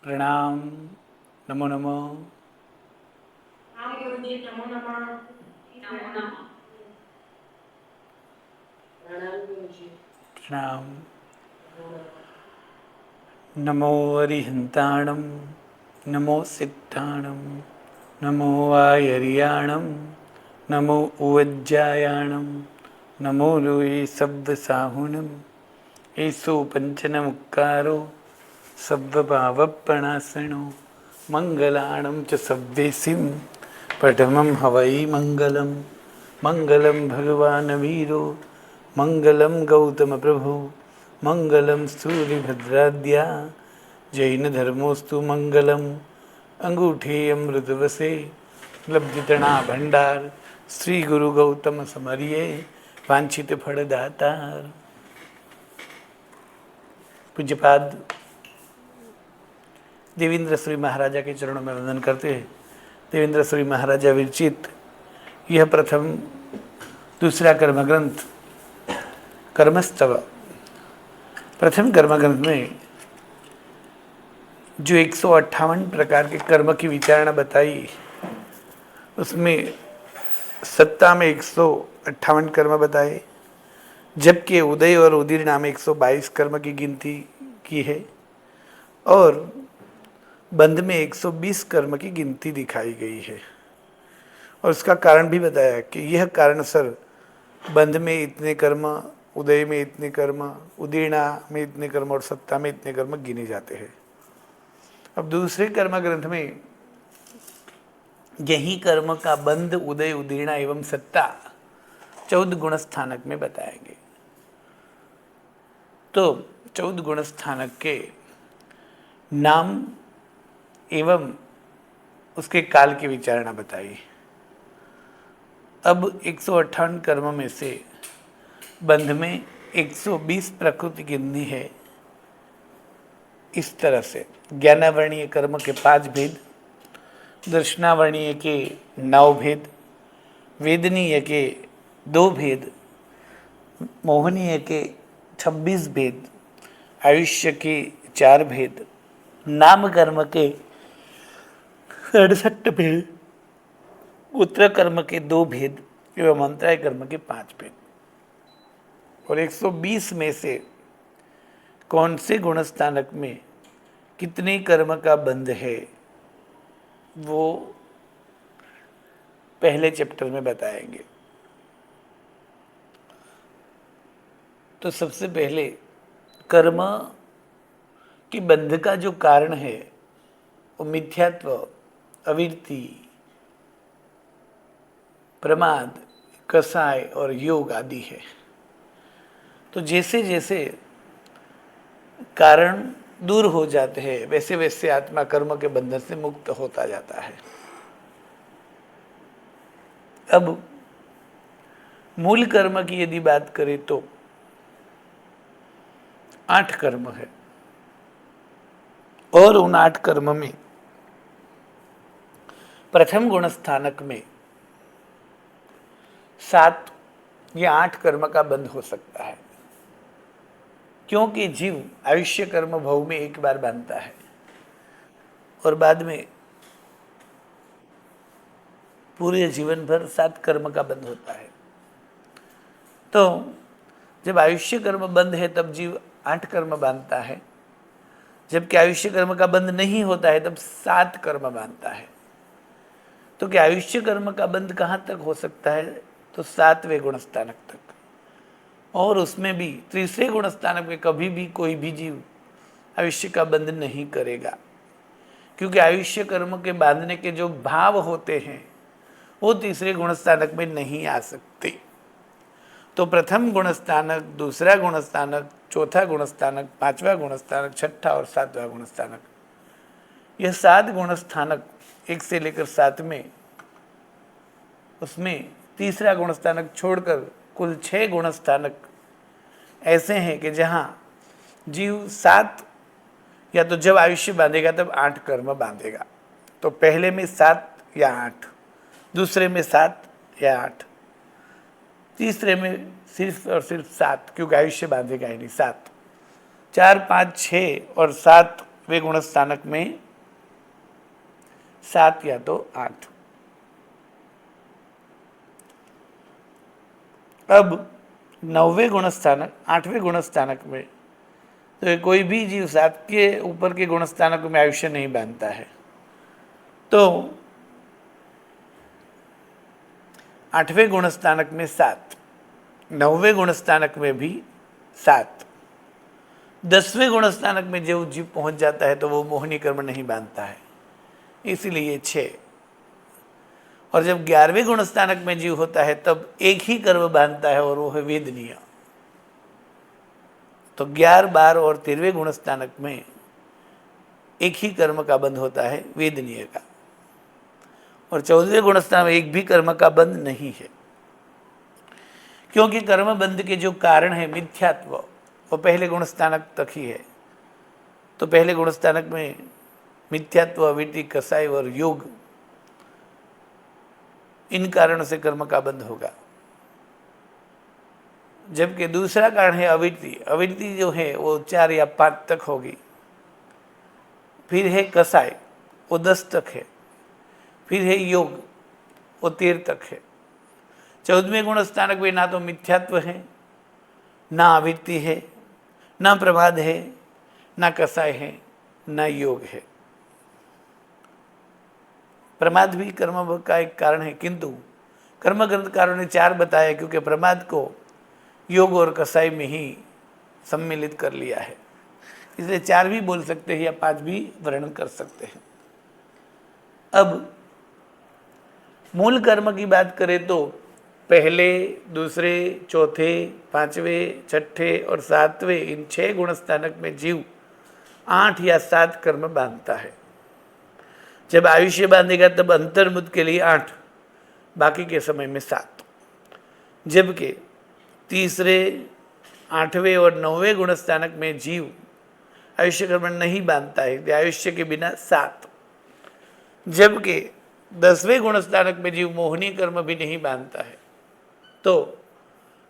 प्रणाम। नमो नमो। हाँ गुरुजी, नमो नमः। नमो नमः। प्रणाम गुरुजी। प्रणाम। नमो नमः। नमो अरिहंताणं, नमो सिद्धाणं, नमो वायरियाणं, नमो उवज्जायाणं, नमो लोये सब्बसाहुणं, ऐसो पंचनमुक्कारो सब्बभावप्रणाशनो, मंगलाणं च सब्देसिं पठमं हवै मंगलम। मंगलम भगवान वीरो, मंगलम गौतम प्रभु, मंगलम सूर्यभद्राद्या, जैन धर्मोस्तु मंगलम। अंगूठे अमृतवसे, लब्धितणा भंडार, श्री गुरु गौतम समरिये, वांछित फलदातार। पूज्यपाद देवेंद्र श्री महाराजा के चरणों में वंदन करते हैं। देवेंद्र श्री महाराजा विरचित यह प्रथम दूसरा कर्मग्रंथ कर्मस्तव। प्रथम कर्मग्रंथ में जो 158 प्रकार के कर्म की विचारणा बताई, उसमें सत्ता में 158 कर्म बताए, जबकि उदय और उदीर नाम 122 कर्म की गिनती की है, और बंध में 120 कर्म की गिनती दिखाई गई है। और उसका कारण भी बताया कि यह कारणसर बंध में इतने कर्म, उदय में इतने कर्म, उदीर्णा में इतने कर्म और सत्ता में इतने कर्म गिने जाते हैं। अब दूसरे कर्म ग्रंथ में यही कर्म का बंध, उदय, उदीर्णा एवं सत्ता 14 गुण स्थानक में बताएंगे। तो 14 गुण स्थानक के नाम एवं उसके काल की विचारणा बताई। अब 158 कर्म में से बंध में 120 प्रकृति गिननी है। इस तरह से ज्ञानावर्णीय कर्म के 5 भेद, दर्शनावर्णीय के 9 भेद, वेदनीय के 2 भेद, मोहनीय के 26 भेद, आयुष्य के 4 भेद, नाम कर्म के 67 भेद, उत्तर कर्म के 2 भेद एवं अंतराय कर्म के 5 भेद। और 120 में से कौन से गुण स्थानक में कितने कर्म का बंध है, वो पहले चैप्टर में बताएंगे। तो सबसे पहले कर्म की बंध का जो कारण है वो मिथ्यात्व, अविरति, प्रमाद, कसाय और योग आदि है। तो जैसे जैसे कारण दूर हो जाते हैं, वैसे वैसे आत्मा कर्म के बंधन से मुक्त होता जाता है। अब मूल कर्म की यदि बात करें तो 8 कर्म है, और उन 8 कर्म में प्रथम गुण स्थानक में 7 या 8 कर्म का बंध हो सकता है, क्योंकि जीव आयुष्य कर्म भव में एक बार बांधता है और बाद में पूरे जीवन भर 7 कर्म का बंध होता है। तो जब आयुष्य कर्म बंध है तब जीव 8 कर्म बांधता है, जबकि आयुष्य कर्म का बंध नहीं होता है तब 7 कर्म बांधता है। तो क्या आयुष्य कर्म का बंध कहाँ तक हो सकता है? तो 7वें गुण स्थानक तक, और उसमें भी तीसरे गुण स्थानक में कभी भी कोई भी जीव आयुष्य का बंध नहीं करेगा, क्योंकि आयुष्य कर्म के बांधने के जो भाव होते हैं वो तीसरे गुण स्थानक में नहीं आ सकते। तो प्रथम गुण स्थानक, दूसरा गुण स्थानक, चौथा गुण स्थानक, 5वां गुण स्थानक, 6ठा और 7वां गुण स्थानक, यह 7 गुण स्थानक 1 से लेकर 7 में, उसमें तीसरा गुण स्थानक छोड़कर कुल 6 गुण स्थानक ऐसे हैं कि जहाँ जीव 7, या तो जब आयुष्य बांधेगा तब 8 कर्म बांधेगा। तो पहले में 7 या 8, दूसरे में 7 या 8, तीसरे में सिर्फ और सिर्फ 7, क्योंकि आयुष्य बांधेगा ही नहीं। 7, 4, 5, 6 और 7 वे गुण स्थानक में 7 या तो 8। अब 9वें गुण स्थानक, 8वें गुण स्थानक में तो कोई भी जीव 7 के ऊपर के गुण स्थानक में आयुष्य नहीं बांधता है। तो 8वें गुण स्थानक में 7, 9वें गुण स्थानक में भी 7, 10वें गुण स्थानक में जो जीव पहुंच जाता है तो वो मोहिनी कर्म नहीं बांधता है, इसलिए 6। और जब 11वें गुण स्थानक में जीव होता है तब एक ही कर्म बांधता है और वो है वेदनीय। तो 11, 12 और 13वें गुण स्थानक में एक ही कर्म का बंध होता है, वेदनीय का। और 14वें गुण स्थान में एक भी कर्म का बंध नहीं है, क्योंकि कर्म बंध के जो कारण है मिथ्यात्व, वो पहले गुण स्थानक तक ही है। तो पहले गुण स्थानक में मिथ्यात्व, अविद्या, कसाई और योग, इन कारणों से कर्म का बंध होगा। जबकि दूसरा कारण है अविद्या। अविद्या जो है वो 4 या 5 तक होगी। फिर है कसाई, वो 10 तक है। फिर है योग, वो 13 तक है। 14वें गुण स्थानक में ना तो मिथ्यात्व है, ना अविद्या है, ना प्रमाद है, ना कसाय है, ना योग है। प्रमाद भी कर्म का एक कारण है, किंतु कर्म ग्रंथकारों ने 4 बताया, क्योंकि प्रमाद को योग और कसाई में ही सम्मिलित कर लिया है, इसलिए 4 भी बोल सकते हैं या 5 भी वर्णन कर सकते हैं। अब मूल कर्म की बात करें तो पहले, दूसरे, चौथे, 5वें, 6ठे और 7वें, इन 6 गुण स्थानक में जीव 8 या 7 कर्म बांधता है। जब आयुष्य बांधेगा तब अंतर्मुद के लिए 8, बाकी के समय में 7। जबकि तीसरे, 8वें और 9वें गुण स्थानक में जीव आयुष्य कर्म नहीं बांधता है, आयुष्य के बिना 7। जबकि 10वें गुण स्थानक में जीव मोहिनी कर्म भी नहीं बांधता है, तो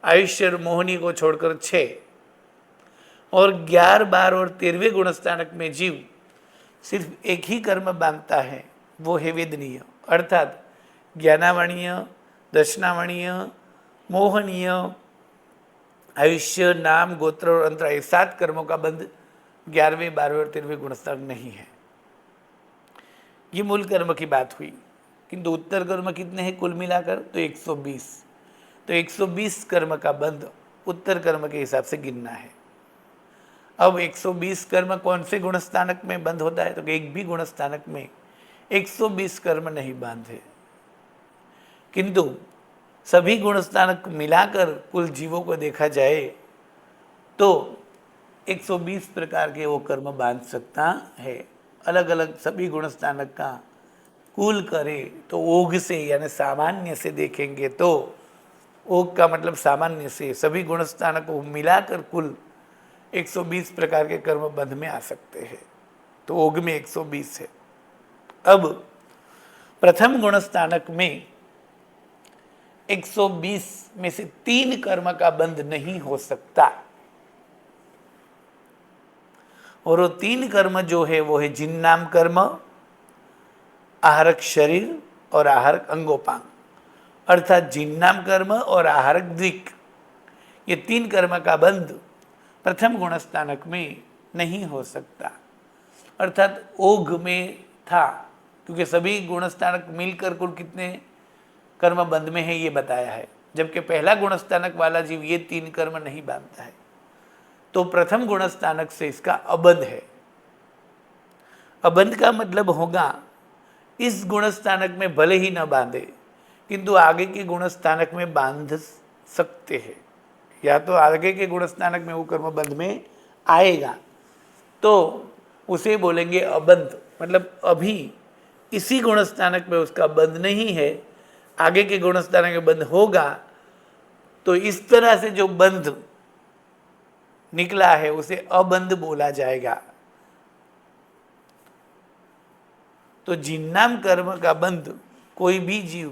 आयुष्य और मोहिनी को छोड़कर 6। और 11, 12 और 13वें गुण स्थानक में जीव सिर्फ एक ही कर्म बांधता है, वो है वेदनीय, अर्थात ज्ञानावणीय, दर्शनावणीय, मोहनीय, आयुष्य, नाम, गोत्र और अंतरा, ये 7 कर्मों का बंध 11वें, 12वें और 13वें गुण स्थानक नहीं है। ये मूल कर्म की बात हुई, किंतु उत्तर कर्म कितने हैं कुल मिलाकर? तो 120। तो 120 कर्म का बंध उत्तर कर्म के हिसाब से गिनना है। अब 120 कर्म कौन से गुण स्थानक में बंद होता है? तो एक भी गुण स्थानक में 120 कर्म नहीं बांधे, किंतु सभी गुण स्थानक मिलाकर कुल जीवों को देखा जाए तो 120 प्रकार के वो कर्म बांध सकता है। अलग अलग सभी गुण स्थानक का कुल करे तो ओघ से यानी सामान्य से देखेंगे तो ओघ का मतलब सामान्य से सभी गुण स्थानक को मिलाकर कुल 120 प्रकार के कर्म बंध में आ सकते हैं। तो ओघ में 120 है। अब प्रथम गुण स्थानक में 120 में से 3 कर्म का बंध नहीं हो सकता, और वो 3 कर्म जो है वो है जिन्नाम कर्म, आहारक शरीर और आहारक अंगोपांग, अर्थात जिन्नाम कर्म और आहारक द्विक, ये 3 कर्म का बंध प्रथम गुण स्थानक में नहीं हो सकता। अर्थात ओघ में था, क्योंकि सभी गुण स्थानक मिलकर कुल कितने कर्म बंध में है ये बताया है, जबकि पहला गुण स्थानक वाला जीव ये 3 कर्म नहीं बांधता है। तो प्रथम गुण स्थानक से इसका अबंध है। अबंध का मतलब होगा इस गुण स्थानक में भले ही न बांधे, किंतु आगे के गुण स्थानक में बांध सकते हैं, या तो आगे के गुण स्थानक में वो कर्म बंध में आएगा तो उसे बोलेंगे अबंध। मतलब अभी इसी गुण स्थानक में उसका बंध नहीं है, आगे के गुण स्थानक में बंध होगा, तो इस तरह से जो बंध निकला है उसे अबंध बोला जाएगा। तो जिन्नाम कर्म का बंध कोई भी जीव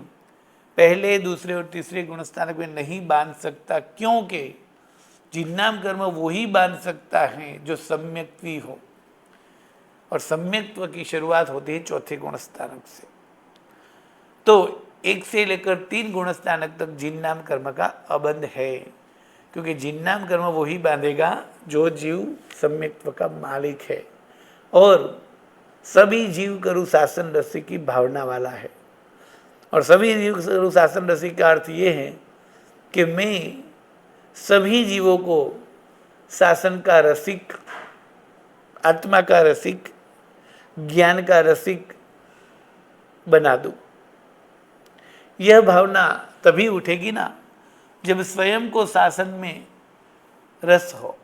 पहले, दूसरे और तीसरे गुण स्थानक में नहीं बांध सकता, क्योंकि जिन्नाम कर्म वही बांध सकता है जो सम्यक्ति हो। और सम्यक्त्व की शुरुआत होती है चौथे गुणस्थानक से। तो 1 से लेकर 3 गुणस्थानक तक जिन नाम कर्म का अबंध है, क्योंकि जिन नाम कर्म वही बांधेगा जो जीव सम्यक्त्व का मालिक है और सभी जीव करु शासन रसिक की भावना वाला है। और सभी जीव करु शासन रसिक का अर्थ ये है कि मैं सभी जीवों को शासन का रसिक, आत्मा का रसिक, ज्ञान का रसिक बना दूं। यह भावना तभी उठेगी ना जब स्वयं को शासन में रस हो,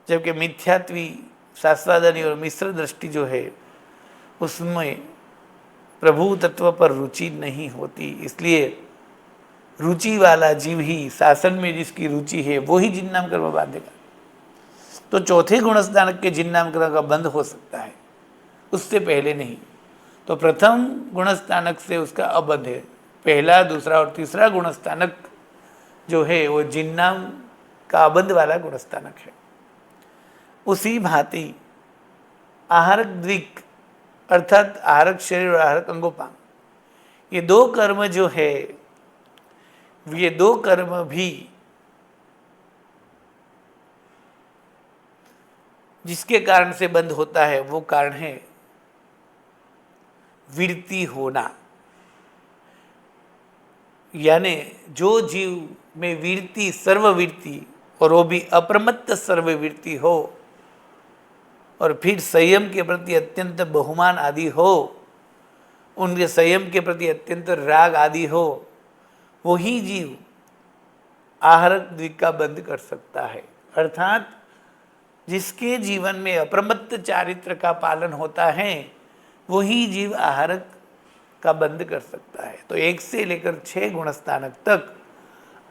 जबकि मिथ्यात्वी, शास्त्रादनी और मिश्र दृष्टि जो है उसमें प्रभु तत्व पर रुचि नहीं होती। इसलिए रुचि वाला जीव ही, शासन में जिसकी रुचि है वो ही जिन नाम कर्म बांधेगा। तो चौथे गुणस्थानक के जिन नाम कर्म का बंध हो सकता है, उससे पहले नहीं। तो प्रथम गुणस्थानक से उसका अबंध है। पहला, दूसरा और तीसरा गुणस्थानक जो है वो जिन नाम का अबंध वाला गुणस्थानक है। उसी भांति आहारक द्विक अर्थात आहारक शरीर और आहारक अंगोपांग, ये 2 कर्म जो है, ये 2 कर्म भी जिसके कारण से बंद होता है वो कारण है वृत्ति होना। यानी जो जीव में वृत्ति, सर्ववृत्ति, और वो भी अप्रमत्त सर्ववृत्ति हो और फिर संयम के प्रति अत्यंत बहुमान आदि हो, उनके संयम के प्रति अत्यंत राग आदि हो, वही जीव आहारक द्विक का बंध कर सकता है। अर्थात जिसके जीवन में अप्रमत्त चारित्र का पालन होता है वही जीव आहारक का बंध कर सकता है। तो 1 से लेकर 6 गुणस्थानक तक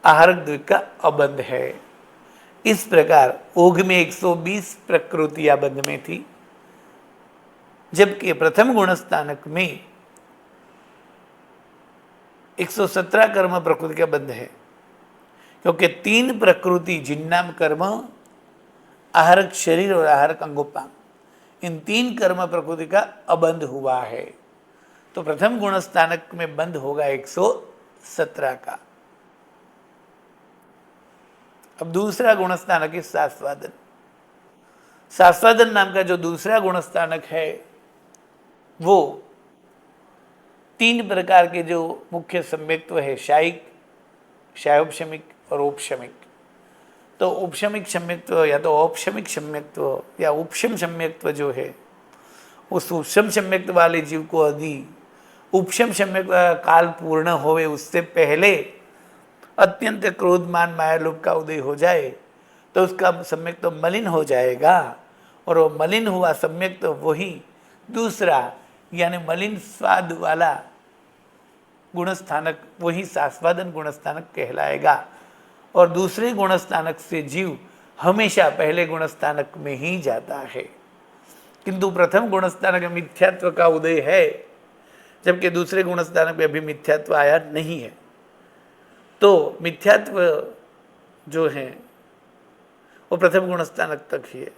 आहारक द्विक का अबंध है। इस प्रकार ओघ में 120 प्रकृतियां बंध में थी, जबकि प्रथम गुणस्थानक में 117 कर्म प्रकृति का बंध है, क्योंकि 3 प्रकृति जिन्नाम कर्म, आहारक शरीर और आहारक अंगोपांग, इन 3 कर्म प्रकृति का अबंध हुआ है। तो प्रथम गुणस्थानक में बंध होगा 117 का। अब दूसरा गुणस्थानक है शास्वादन। शास्वादन नाम का जो दूसरा गुणस्थानक है वो 3 प्रकार के जो मुख्य सम्यक्त्व है, शायिक, शायोपशमिक और औपशमिक। तो औपशमिक सम्यक्त्व या तो औपशमिक सम्यक्त्व या उपशम सम्यक्त्व जो है, उस उपशम सम्यक्त्व वाले जीव को यदि उपशम सम्यक्त्व काल पूर्ण होवे उससे पहले अत्यंत क्रोधमान मायालोभ का उदय हो जाए तो उसका सम्यक्त्व मलिन हो जाएगा, और वो मलिन हुआ सम्यक्त्व वही दूसरा यानी मलिन स्वाद वाला गुणस्थानक, वही शास्वादन गुणस्थानक कहलाएगा। और दूसरे गुणस्थानक से जीव हमेशा पहले गुणस्थानक में ही जाता है, किंतु प्रथम गुणस्थानक में मिथ्यात्व का उदय है, जबकि दूसरे गुणस्थानक में अभी मिथ्यात्व आया नहीं है। तो मिथ्यात्व जो है वो प्रथम गुणस्थानक तक ही है,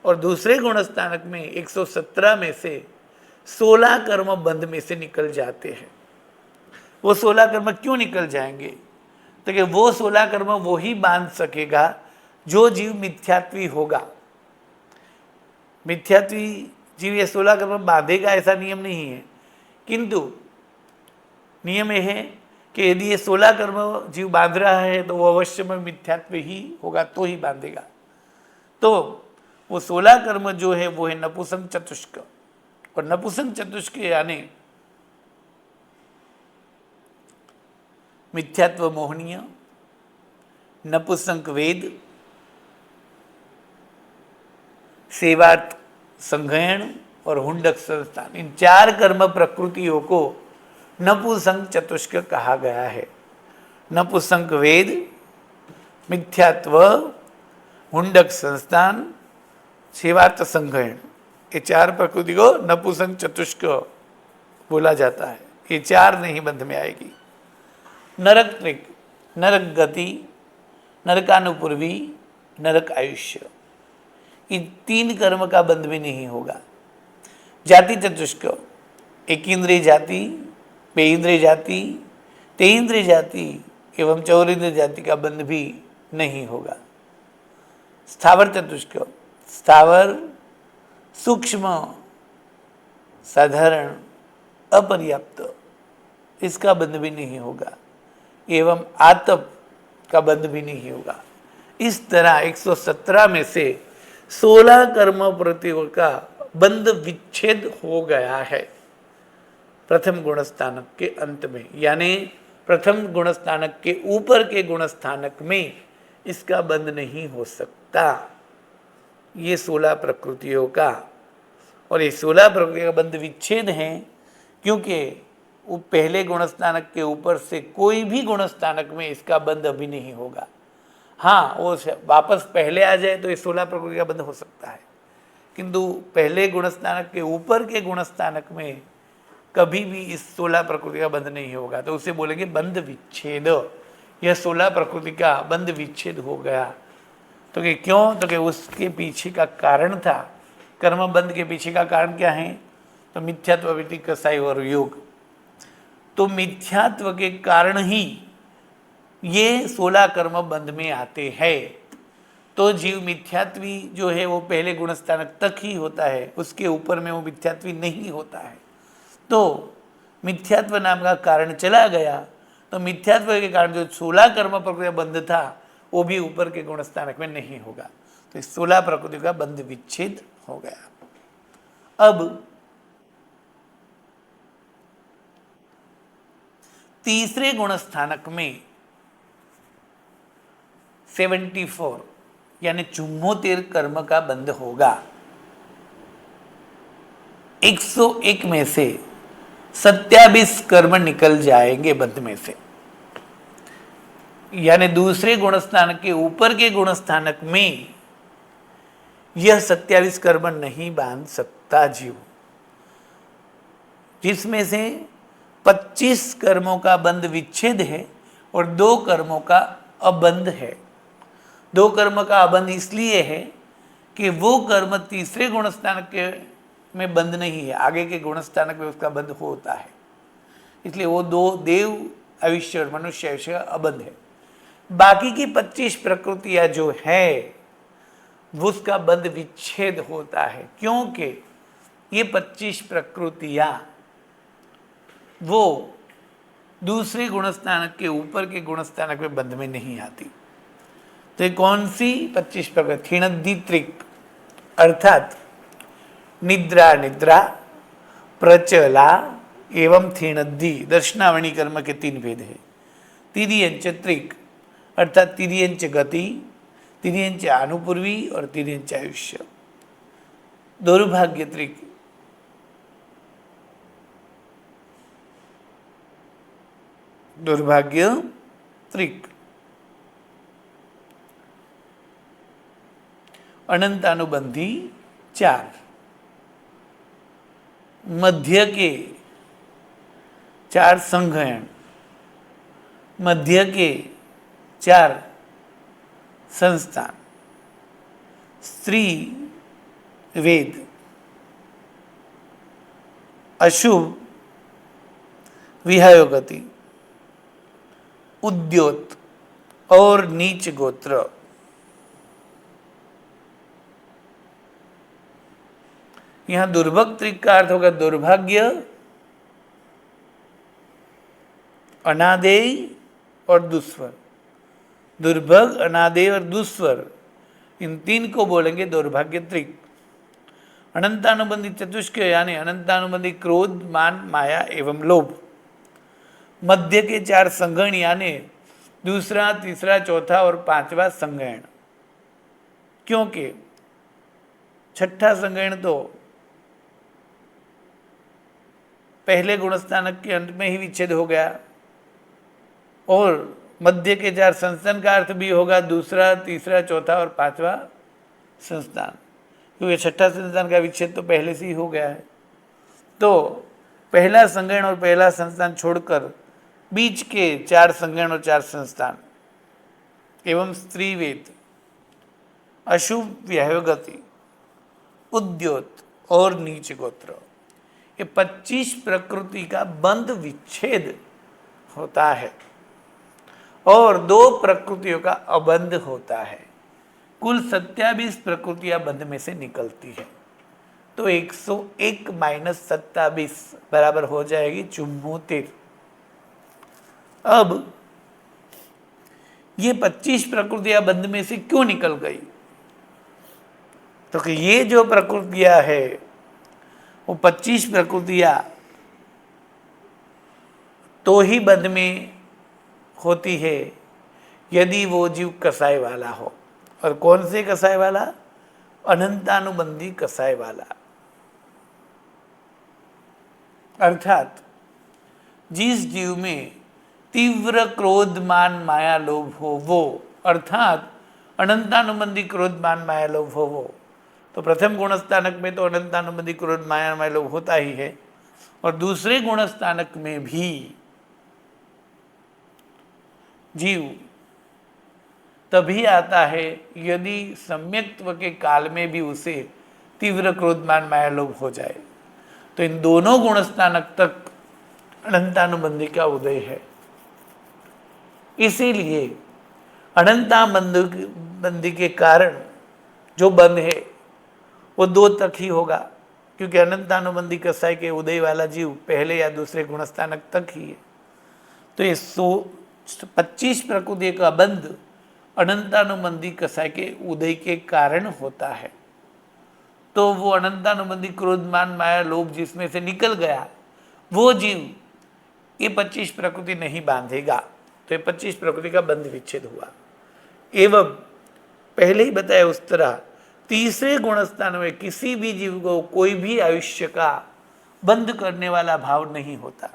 और दूसरे गुणस्थानक में 117 में से 16 कर्म बंध में से निकल जाते हैं। वो 16 कर्म क्यों निकल जाएंगे? तो कि वो 16 कर्म वो ही बांध सकेगा जो जीव मिथ्यात्वी होगा। मिथ्यात्वी जीव ये 16 कर्म बांधेगा ऐसा नियम नहीं है, किंतु नियम यह है कि यदि ये 16 कर्म जीव बांध रहा है तो वो अवश्य में मिथ्यात्व ही होगा, तो ही बांधेगा। तो वो 16 कर्म जो है वो है नपुंसक चतुष्क, और नपुंसक चतुष्क यानी मिथ्यात्व मोहनीय, नपुंसक वेद, सेवार्थ संघयन और हुंडक संस्थान, इन 4 कर्म प्रकृतियों को नपुंसक चतुष्क कहा गया है। नपुंसक वेद, मिथ्यात्व, हुंडक संस्थान, सेवार्थ संघयन, ये 4 प्रकृति को नपुंसक चतुष्क बोला जाता है। ये 4 नहीं बंध में आएगी। नरक त्रिक, नरक गति, नरकानुपूर्वी, नरक आयुष्य, इन 3 कर्म का बंध भी नहीं होगा। जाति चतुष्क, एक इंद्रिय जाति, बेइंद्रिय जाति, तेइंद्रिय जाति एवं चौरिंद्रिय जाति का बंध भी नहीं होगा। स्थावर चतुष्क, स्थावर, सूक्ष्म, साधारण, अपर्याप्त, इसका बंध भी नहीं होगा एवं आतप का बंध भी नहीं होगा। इस तरह 117 में से 16 कर्म प्रवृत्तियों का बंध विच्छेद हो गया है प्रथम गुणस्थानक के अंत में, यानी प्रथम गुणस्थानक के ऊपर के गुणस्थानक में इसका बंध नहीं हो सकता। ये 16 प्रकृतियों का, और ये 16 प्रकृतियों का बंध विच्छेद है क्योंकि वो पहले गुणस्थानक के ऊपर से कोई भी गुणस्थानक में इसका बंध अभी नहीं होगा। हाँ, वो वापस पहले आ जाए तो ये 16 प्रकृति का बंध हो सकता है, किंतु पहले गुणस्थानक के ऊपर के गुणस्थानक में कभी भी इस 16 प्रकृति का बंध नहीं होगा। तो उसे बोलेंगे बंध विच्छेद। यह 16 प्रकृति का बंध विच्छेद हो गया। तो कि क्यों? तो कि उसके पीछे का कारण था, कर्म बंध के पीछे का कारण क्या है? तो मिथ्यात्व, वृत्ति, कसाई और योग। तो मिथ्यात्व के कारण ही ये 16 कर्म बंध में आते हैं। तो जीव मिथ्यात्वी जो है वो पहले गुणस्थानक तक ही होता है, उसके ऊपर में वो मिथ्यात्वी नहीं होता है। तो मिथ्यात्व नाम का कारण चला गया, तो मिथ्यात्व के कारण जो 16 कर्म प्रकृति बंध था वो भी ऊपर के गुणस्थानक में नहीं होगा। तो इस 16 प्रकृति का बंध विच्छेद हो गया। अब तीसरे गुणस्थानक में 74 यानी 74 कर्म का बंध होगा। 101 में से 27 कर्म निकल जाएंगे बंध में से, यानी दूसरे गुणस्थानक के ऊपर के गुणस्थानक में यह 27 कर्म नहीं बांध सकता जीव, जिसमें से 25 कर्मों का बंध विच्छेद है और 2 कर्मों का अबंध है। 2 कर्म का अबंध इसलिए है कि वो कर्म तीसरे गुणस्थानक के में बंध नहीं है, आगे के गुणस्थानक में उसका बंध होता है, इसलिए वो 2 देव आयुष्य और मनुष्य आयुष्य का अबंध है। बाकी की 25 प्रकृतियां जो है उसका बंध विच्छेद होता है, क्योंकि ये 25 प्रकृतियां वो दूसरे गुणस्थानक के ऊपर के गुणस्थानक में बंध में नहीं आती। तो ये कौन सी 25 प्रकृति? थीणद्धि त्रिक, अर्थात निद्रा, निद्रा, प्रचला एवं थीणद्धि, दर्शनावणी कर्म के 3 भेद है। तिर्यंच त्रिक, अर्थात तिर्यंच गति, तिर्यंच अनुपूर्वी और तिर्यंच आयुष्य। दौर्भाग्य त्रिक, दुर्भाग्य त्रिक, अनंतानुबंधी 4, मध्य के 4 संघयन, मध्य के 4 संस्थान, स्त्री वेद, अशुभ विहायोगति, उद्योत और नीच गोत्र। यहां दुर्भग त्रिक का अर्थ होगा दुर्भाग्य, अनादेय और दुस्वर। दुर्भग, अनादेय और दुस्वर, इन 3 को बोलेंगे दुर्भाग्य त्रिक। अनंतानुबंधी चतुष्क यानी अनंतानुबंधी क्रोध, मान, माया एवं लोभ। मध्य के 4 संगण यानी दूसरा, तीसरा, चौथा और 5वां संगण, क्योंकि छठा संगण तो पहले गुणस्थानक के अंत में ही विच्छेद हो गया, और मध्य के 4 संस्थान का अर्थ भी होगा दूसरा, तीसरा, चौथा और 5वां संस्थान, क्योंकि छठा संस्थान का विच्छेद तो पहले से ही हो गया है। तो पहला संगण और पहला संस्थान छोड़कर बीच के 4 संगण और 4 संस्थान एवं स्त्रीवेद, अशुभ व्यायोगति, उद्योत और नीच गोत्र, ये 25 प्रकृति का बंध विच्छेद होता है और 2 प्रकृतियों का अबंध होता है। कुल 27 प्रकृतियां बंध में से निकलती है। तो 101 माइनस 27 बराबर हो जाएगी 74। अब ये 25 प्रकृतियां बंध में से क्यों निकल गई? तो कि ये जो प्रकृतियां है वो 25 प्रकृतियां तो ही बंध में होती है यदि वो जीव कसाय वाला हो। और कौन से कसाय वाला? अनंतानुबंधी कसाय वाला। अर्थात जिस जीव में तीव्र क्रोध मान माया लोभ हो वो, अर्थात अनंतानुबंधी क्रोध मान माया लोभ हो वो। तो प्रथम गुणस्थानक में तो अनंतानुबंधी क्रोध माया माया लोभ होता ही है, और दूसरे गुणस्थानक में भी जीव तभी आता है यदि सम्यक्त्व के काल में भी उसे तीव्र क्रोधमान माया लोभ हो जाए। तो इन दोनों गुणस्थानक तक अनंतानुबंधी का उदय है। इसीलिए अनंतानुबंधी के कारण जो बंध है वो 2 तक ही होगा, क्योंकि अनंतानुबंधी कसाय के उदय वाला जीव पहले या दूसरे गुणस्थानक तक ही है। तो ये 25 प्रकृति का बंध अनंतानुबंधी कसाय के उदय के कारण होता है। तो वो अनंतानुबंधी क्रोध मान माया लोभ जिसमें से निकल गया वो जीव ये 25 प्रकृति नहीं बांधेगा। तो ये 25 प्रकृति का बंध विच्छेद हुआ। एवं पहले ही बताया उस तरह तीसरे गुणस्थान में किसी भी जीव को कोई भी आयुष्य का बंध करने वाला भाव नहीं होता।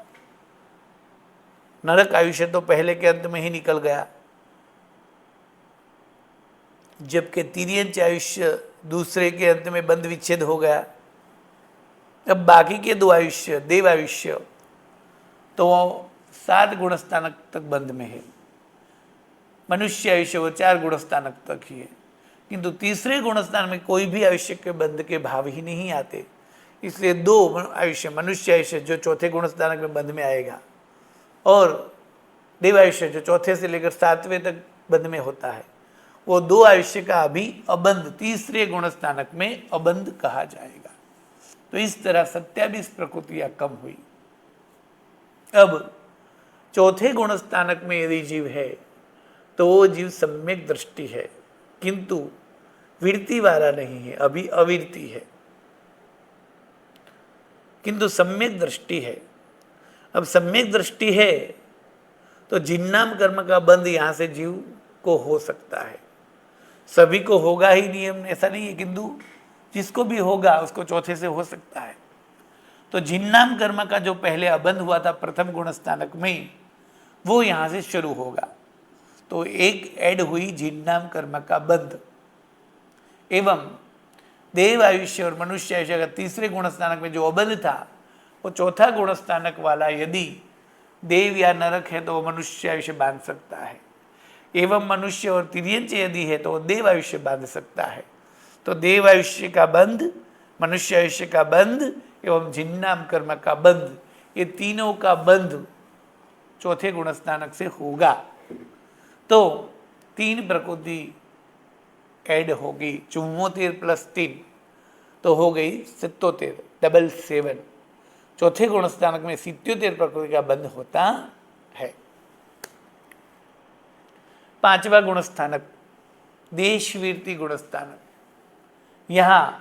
नरक आयुष्य तो पहले के अंत में ही निकल गया, जबकि तिर्यंच आयुष्य दूसरे के अंत में बंध विच्छेद हो गया। अब बाकी के 2 आयुष्य देव आयुष्य तो 7 गुणस्थानक तक बंध में है, मनुष्य आयुष्य वो 4 गुणस्थानक तक ही है। किंतु तीसरे गुणस्थान में कोई भी आयुष्य के बंध के भाव ही नहीं आते। इसलिए 2 आयुष्य मनुष्य आयुष्य जो चौथे गुणस्थानक में बंध में आएगा, और देव आयुष्य जो चौथे से लेकर 7वें तक बंध में होता है, वो 2 आयुष्य का अभी अबंध तीसरे गुणस्थानक में अबंध कहा जाएगा। तो इस तरह 27 प्रकृतियां कम हुई। अब चौथे गुणस्थानक में यदि जीव है तो वो जीव सम्यक दृष्टि है, किंतु वृत्ति वाला नहीं है, अभी अविरति है, किंतु सम्यक दृष्टि है। अब सम्यक दृष्टि है तो जिन्नाम कर्म का बंध यहाँ से जीव को हो सकता है। सभी को होगा ही नियम ऐसा नहीं है, किंतु जिसको भी होगा उसको चौथे से हो सकता है। तो जिन्नाम कर्म का जो पहले अबंध हुआ था प्रथम गुणस्थानक में, वो यहाँ से शुरू होगा। तो एक ऐड हुई जिन्नाम कर्म का बंध। एवं देव आयुष्य और मनुष्य आयुष्य का तीसरे गुणस्थानक में जो अबंध था वो चौथा गुणस्थानक वाला यदि देव या नरक है तो वो मनुष्य आयुष्य बांध सकता है। एवं मनुष्य और तिर्यंच यदि है तो वो देव आयुष्य बांध सकता है। तो देव आयुष्य का बंध, मनुष्य आयुष्य का बंध एवं जिन्नाम कर्म का बंध, ये तीनों का बंध चौथे गुणस्थानक से होगा। तो 3 प्रकृति ऐड होगी, 74 प्लस 3 तो हो गई 77, डबल 7। चौथे गुणस्थानक में 77 प्रकृति का बंध होता है। 5वां गुणस्थानक देशवीरति गुणस्थानक। यहाँ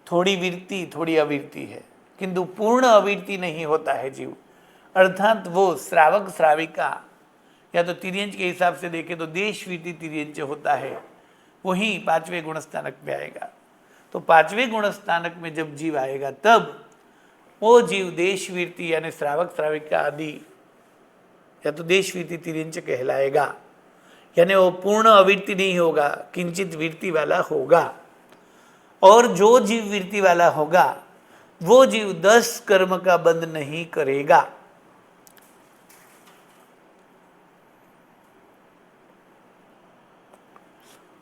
थोड़ी वीरति थोड़ी अवीरति है, किंतु पूर्ण अवीरति नहीं होता है जीव। अर्थात वो श्रावक श्राविका या तो तिर्यंच के हिसाब से देखें तो देशवीरति तिर्यंच होता है, वही 5वें गुणस्थानक में आएगा। तो 5वें गुणस्थानक में जब जीव आएगा तब वो जीव देशवीरति यानी श्रावक श्राविका आदि या तो देशवीरति तिर्यंच कहलाएगा। यानी वो पूर्ण अवीरति नहीं होगा, किंचित वीरति वाला होगा। और जो जीव वीरति वाला होगा वो जीव 10 कर्म का बंध नहीं करेगा।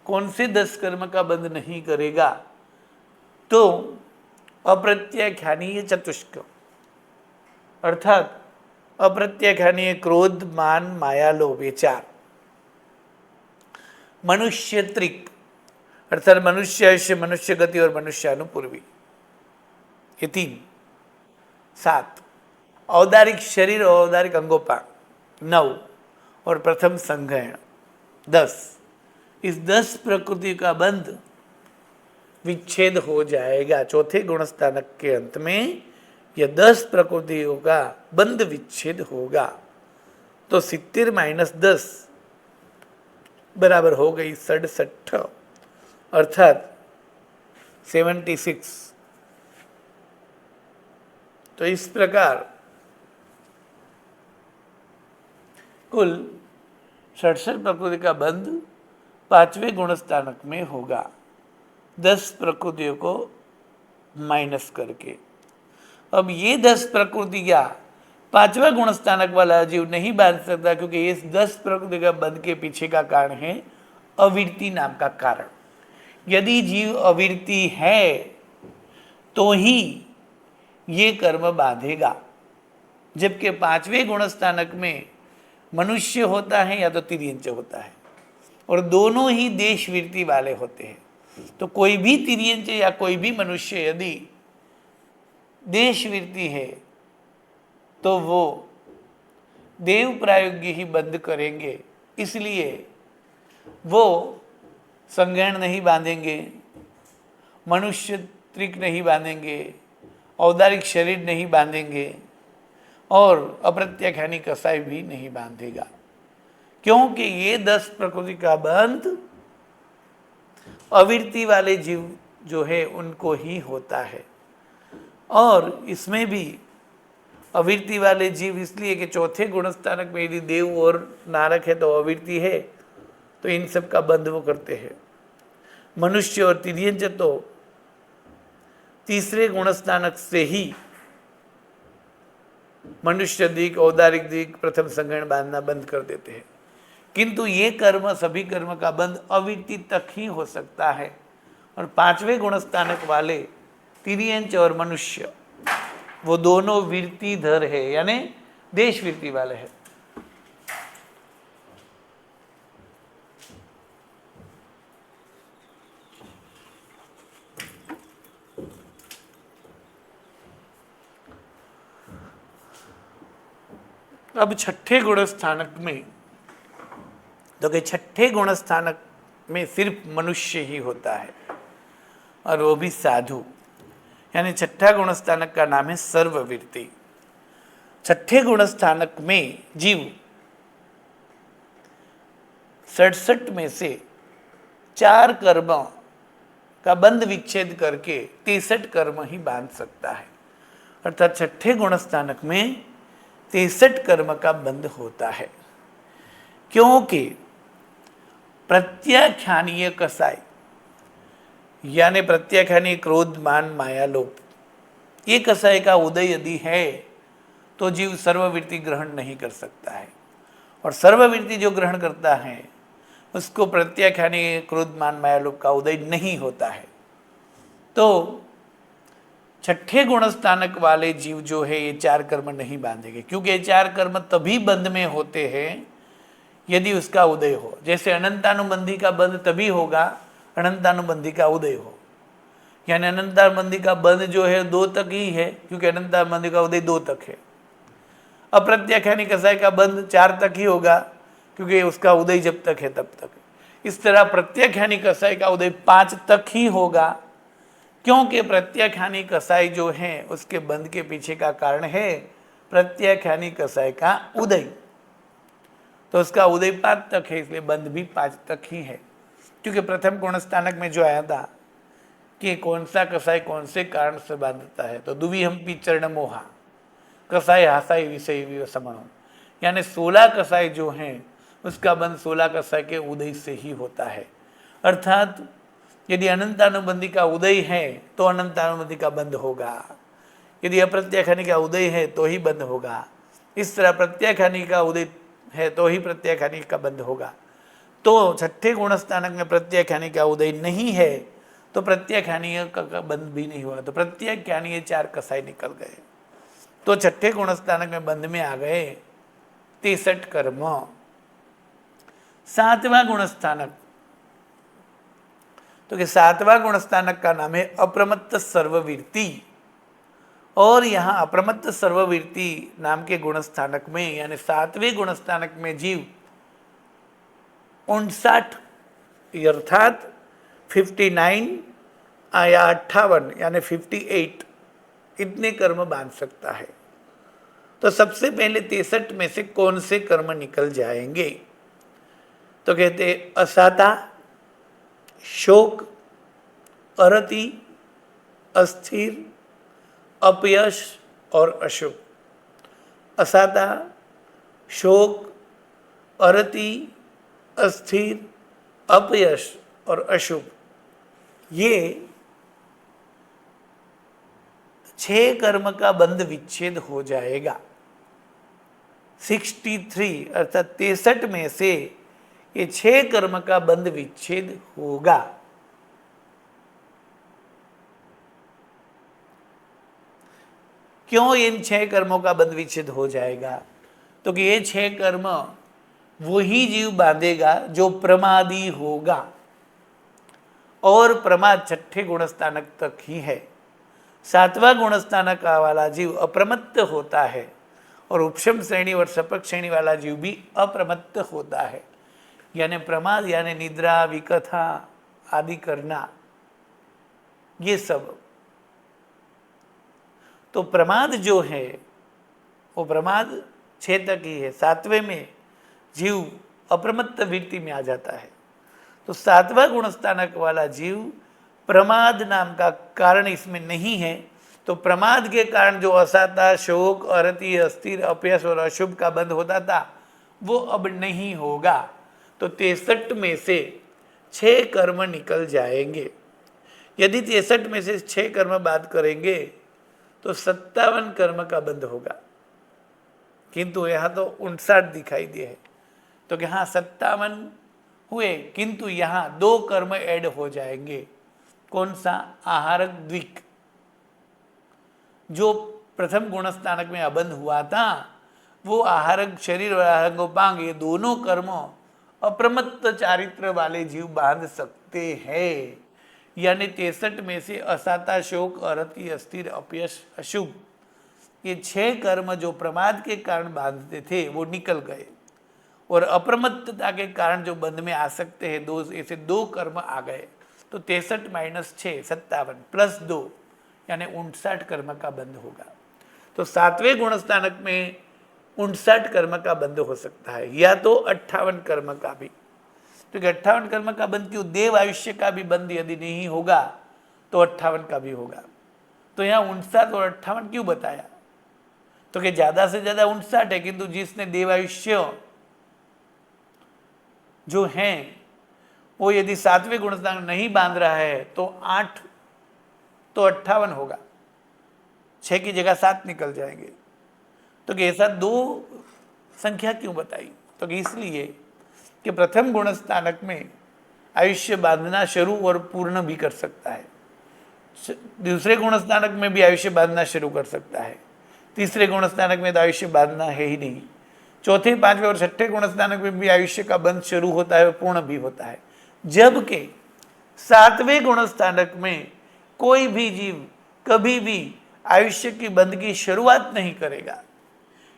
कौन से 10 कर्म का बंध नहीं करेगा? तो अप्रत्याख्यानीय चतुष्क अर्थात अप्रत्याख्यानीय क्रोध, मान, माया, लोभ, ये चार, मनुष्य त्रिक अर्थात मनुष्य आयुष्य, मनुष्य गति और मनुष्य अनुपूर्वी, ये तीन, 7 औदारिक शरीर और औदारिक अंगोपांग 9 और प्रथम संग्रहण 10। इस 10 प्रकृति का बंध विच्छेद हो जाएगा। चौथे गुणस्थानक के अंत में यह 10 प्रकृतियों का बंध विच्छेद होगा। तो 70 - 10 बराबर हो गई 67 अर्थात 76। तो इस प्रकार कुल 67 प्रकृति का बंध 5वें गुणस्थानक में होगा, 10 प्रकृतियों को माइनस करके। अब ये 10 प्रकृतियां 5वां गुणस्थानक वाला जीव नहीं बांध सकता, क्योंकि ये 10 प्रकृति का बंध के पीछे का कारण है अविरति नाम का कारण। यदि जीव अविरति है तो ही ये कर्म बांधेगा, जबकि 5वें गुणस्थानक में मनुष्य होता है या तो तिर्यंच होता है, और दोनों ही देशवृत्ति वाले होते हैं। तो कोई भी तिर्यंच या कोई भी मनुष्य यदि देशवृत्ति है तो वो देव प्रायोग्य ही बंद करेंगे, इसलिए वो संज्ञान नहीं बांधेंगे, मनुष्य त्रिक नहीं बांधेंगे, औदारिक शरीर नहीं बांधेंगे और अप्रत्याख्यानी कसाई भी नहीं बांधेगा, क्योंकि ये 10 प्रकृति का बंध अविरति वाले जीव जो है उनको ही होता है। और इसमें भी अविरति वाले जीव इसलिए कि चौथे गुणस्थानक में यदि देव और नारक है तो अविरति है, तो इन सब का बंध वो करते हैं। मनुष्य और तिर्यंच तो तीसरे गुणस्थानक से ही मनुष्य दिक, औदारिक दिक, प्रथम संग्रहण बांधना बंद कर देते हैं। किंतु ये कर्म, सभी कर्म का बंध अविरति तक ही हो सकता है। और 5वें गुणस्थानक वाले तिर्यंच और मनुष्य वो दोनों वृत्तिधर है, यानी देश वृत्ति वाले हैं। अब छठे गुणस्थानक में, तो कि छठे गुणस्थानक में सिर्फ मनुष्य ही होता है, और वो भी साधु, यानी छठा गुणस्थानक का नाम है सर्ववृत्ति। छठे गुणस्थानक में जीव 67 में से 4 कर्म का बंध विच्छेद करके 63 कर्म ही बांध सकता है। अर्थात छठे गुणस्थानक में 63 कर्म का बंध होता है, क्योंकि प्रत्याख्यानीय कसाई यानी प्रत्याख्यानी क्रोध, मान, माया, लोभ, ये कसाई का उदय यदि है तो जीव सर्ववृत्ति ग्रहण नहीं कर सकता है। और सर्ववृत्ति जो ग्रहण करता है उसको प्रत्याख्यानी क्रोध, मान, माया, लोभ का उदय नहीं होता है। तो छठे गुणस्थानक वाले जीव जो है ये 4 कर्म नहीं बांधेंगे, क्योंकि ये 4 कर्म तभी बंध में होते हैं यदि उसका उदय हो। जैसे अनंतानुबंधी का बंध तभी होगा अनंतानुबंधी का उदय हो, यानी अनंतानुबंधी का बंध जो है 2 तक ही है, क्योंकि अनंतानुबंधी का उदय 2 तक है। अप्रत्याख्यानी कसाई का बंध 4 तक ही होगा, क्योंकि उसका उदय जब तक है तब तक। इस तरह प्रत्याख्यानी कसाई का उदय 5 तक ही होगा, क्योंकि प्रत्याख्यानी कसाई जो है उसके बंध के पीछे का कारण है प्रत्याख्यानी कसाई का उदय। तो उसका उदय 5 तक है, इसलिए बंध भी 5 तक ही है। क्योंकि प्रथम गुणस्थानक में जो आया था कि कौन सा कसाई कौन से कारण से बांधता है, तो दुविहम्पी चरण मोहा कसाई हासाई विषय विवसमणो, यानी 16 कसाई जो हैं उसका बंध 16 कसाई के उदय से ही होता है। अर्थात यदि अनंतानुबंधी का उदय है तो अनंतानुबंधी का बंध होगा, यदि अप्रत्याख्यानी का उदय है तो ही बंध होगा। इस तरह प्रत्याख्यानी का उदय है तो ही प्रत्याख्यानी का बंध होगा। तो छठे गुणस्थानक में प्रत्याख्यानी का उदय नहीं है तो प्रत्याख्यानीय का बंध भी नहीं हुआ, तो प्रत्याख्यानीय 4 कसाई निकल गए। तो छठे गुणस्थानक में बंध में आ गए 63 कर्म। 7वां गुणस्थानक, तो कि 7वां गुणस्थानक का नाम है अप्रमत्त सर्ववीर्ति। और यहाँ अप्रमत्त सर्ववीर्ति नाम के गुणस्थानक में यानी 7वें गुणस्थानक में जीव 59 अर्थात 59 या 58 यानी 58 इतने कर्म बांध सकता है। तो सबसे पहले 63 में से कौन से कर्म निकल जाएंगे? तो कहते असाता, शोक, अरति, अस्थिर, अपयश और अशुभ। असाता, शोक, अरति, अस्थिर, अपयश और अशुभ, ये 6 कर्म का बंध विच्छेद हो जाएगा। 63 अर्थात 63 में से ये 6 कर्म का बंध विच्छेद होगा। क्यों इन 6 कर्मों का बंध विच्छेद हो जाएगा? तो कि ये 6 कर्म वही जीव बांधेगा जो प्रमादी होगा, और प्रमाद छठे गुणस्थानक तक ही है। 7वां गुणस्थानक वाला जीव अप्रमत्त होता है, और उपशम श्रेणी और सपक श्रेणी वाला जीव भी अप्रमत्त होता है। यानी प्रमाद यानी निद्रा, विकथा आदि करना, ये सब। तो प्रमाद जो है वो प्रमाद 6 तक ही है। 7वें में जीव अप्रमत्त वृत्ति में आ जाता है। तो 7वां गुणस्थानक वाला जीव प्रमाद नाम का कारण इसमें नहीं है। तो प्रमाद के कारण जो असाता, शोक, अरति, अस्थिर, अपयश और अशुभ का बंध होता था वो अब नहीं होगा। तो 63 में से 6 कर्म निकल जाएंगे। यदि 63 में से 6 कर्म बात करेंगे तो 57 कर्म का बंध होगा, किंतु यहाँ तो 59 दिखाई दिए है। तो कि हाँ 57 हुए, किंतु यहाँ 2 कर्म ऐड हो जाएंगे। कौन सा? आहारक द्विक, जो प्रथम गुणस्थानक में अबंध हुआ था वो आहारक शरीर और आहारकोपांग ये दोनों कर्मों अप्रमत्त चारित्र वाले जीव बांध सकते हैं। यानी 63 में से असाता, शोक, अरति, अस्थिर, अपयश, अशुभ ये 6 कर्म जो प्रमाद के कारण बांधते थे वो निकल गए, और अप्रमत्तता के कारण जो बंध में आ सकते हैं ऐसे 2 कर्म आ गए। तो 63 - 6 57 प्लस 2 यानी 59 कर्म का बंध होगा। तो 7वें गुणस्थानक में 59 कर्म का बंध हो सकता है, या तो 58 कर्म का भी। तो 58 कर्म का बंध क्यों? देव आयुष्य का भी बंध यदि नहीं होगा तो 58 का भी होगा। तो यहाँ 59 और 58 क्यों बताया? तो कि ज़्यादा से ज़्यादा 59 है, किंतु जिसने देवायुष्य जो हैं वो यदि 7वें गुणस्थान नहीं बांध रहा है तो 8 तो 58 होगा, 6 की जगह 7 निकल जाएंगे। तो कि ऐसा 2 संख्या क्यों बताई? तो कि इसलिए कि प्रथम गुणस्थानक में आयुष्य बांधना शुरू और पूर्ण भी कर सकता है, दूसरे गुणस्थानक में भी आयुष्य बांधना शुरू कर सकता है, तीसरे गुणस्थानक में तो आयुष्य बांधना है ही नहीं, चौथे, 5वें और 6ठे गुणस्थानक में भी आयुष्य का बंध शुरू होता है और पूर्ण भी होता है। जबकि 7वें गुणस्थानक में कोई भी जीव कभी भी आयुष्य की बंध की शुरुआत नहीं करेगा।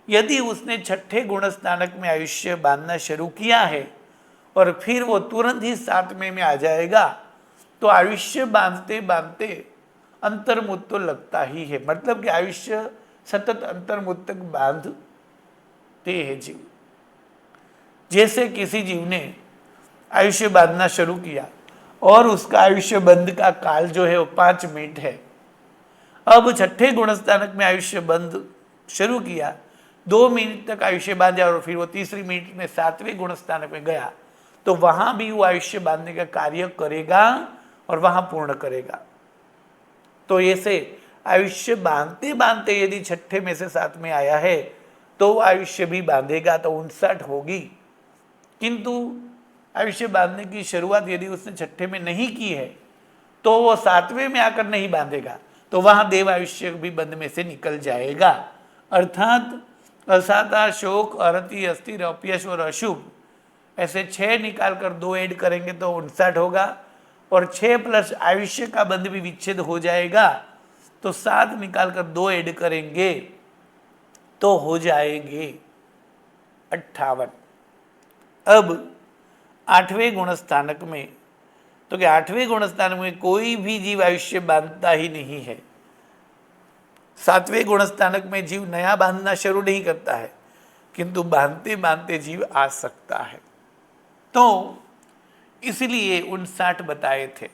यदि उसने 6ठे गुणस्थानक में आयुष्य बांधना शुरू किया है और फिर वो तुरंत ही 7वें में आ जाएगा तो आयुष्य बांधते बांधते अंतर्मुक्त तो लगता ही है। मतलब कि आयुष्य सतत अंतर्मुक्त तक बांधते हैं जीव। जैसे किसी जीव ने आयुष्य बांधना शुरू किया और उसका आयुष्य बंध का काल जो है वो 5 मिनट है। अब 6ठे गुणस्थानक में आयुष्य बंध शुरू किया, 2 मिनट तक आयुष्य बांधा और फिर वो तीसरी मिनट में 7वें गुणस्थानक में गया तो वहां भी वो आयुष्य बांधने का कार्य करेगा और वहां पूर्ण करेगा। तो ऐसे आयुष्य बांधते बांधते यदि 6ठे में से 7 में आया है तो आयुष्य भी बांधेगा तो 59 होगी। किंतु आयुष्य बांधने की शुरुआत यदि उसने 6ठे में नहीं की है तो वो 7वें में आकर नहीं बांधेगा, तो वहां देव आयुष्य भी बंध में से निकल जाएगा। अर्थात असाता, शोक, अरति, अस्थिर, अपयश और अशुभ, ऐसे 6 निकाल कर 2 ऐड करेंगे तो 59 होगा, और 6 प्लस आयुष्य का बंध भी विच्छेद हो जाएगा, तो 7 निकाल कर 2 ऐड करेंगे तो हो जाएंगे 58। अब 8वें गुणस्थानक में, तो कि 8वें गुणस्थानक में कोई भी जीव आयुष्य बांधता ही नहीं है। 7वें गुणस्थानक में जीव नया बांधना शुरू नहीं करता है, किंतु बांधते बांधते जीव आ सकता है। तो इसलिए 59 बताए थे।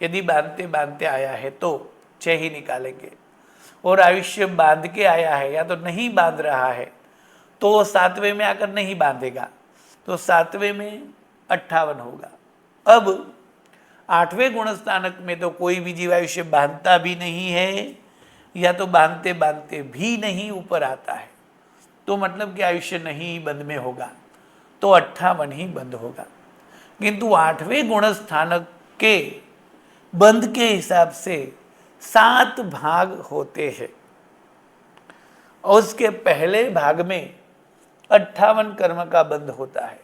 यदि बांधते बांधते आया है तो 6 ही निकालेंगे, और आयुष्य बांध के आया है या तो नहीं बांध रहा है तो वो 7वें में आकर नहीं बांधेगा, तो 7वें में 58 होगा। अब 8वें गुणस्थानक में तो कोई भी जीव आयुष्य बांधता भी नहीं है, या तो बांधते बांधते भी नहीं ऊपर आता है, तो मतलब कि आयुष्य नहीं बंध में होगा, तो 58 ही बंद होगा। किंतु 8वें गुणस्थानक के बंध के हिसाब से 7 भाग होते हैं, और उसके पहले भाग में 58 कर्म का बंध होता है,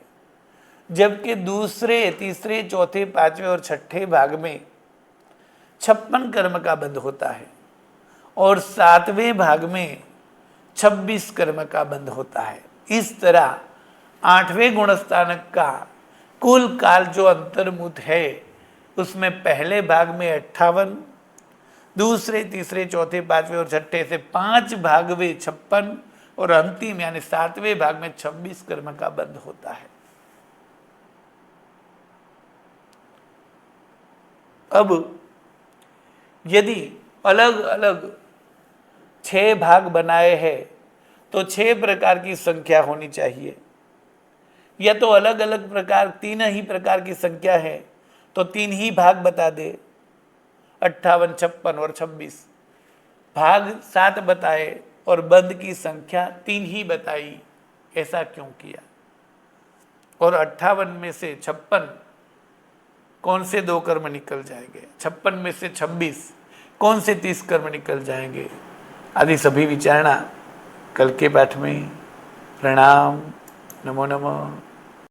जबकि दूसरे, तीसरे, चौथे, 5वें और 6ठे भाग में 56 कर्म का बंध होता है, और 7वें भाग में 26 कर्म का बंध होता है। इस तरह 8वें गुणस्थानक का कुल काल जो अंतर्मुत है, उसमें पहले भाग में 58, दूसरे, तीसरे, चौथे, 5वें और 6ठे से 5 भाग में 56, और अंतिम यानी 7वें भाग में 26 कर्म का बंध होता है। अब यदि अलग अलग 6 भाग बनाए हैं तो 6 प्रकार की संख्या होनी चाहिए, या तो अलग अलग प्रकार 3 ही प्रकार की संख्या है तो 3 ही भाग बता दे, 58, 56 और 26। भाग 7 बताए और बंध की संख्या 3 ही बताई, ऐसा क्यों किया? और 58 में से 56 कौन से 2 कर्म निकल जाएंगे, 56 में से 26 कौन से 30 कर्म निकल जाएंगे, आदि सभी विचारणा कल के पाठ में। प्रणाम। नमो नमः।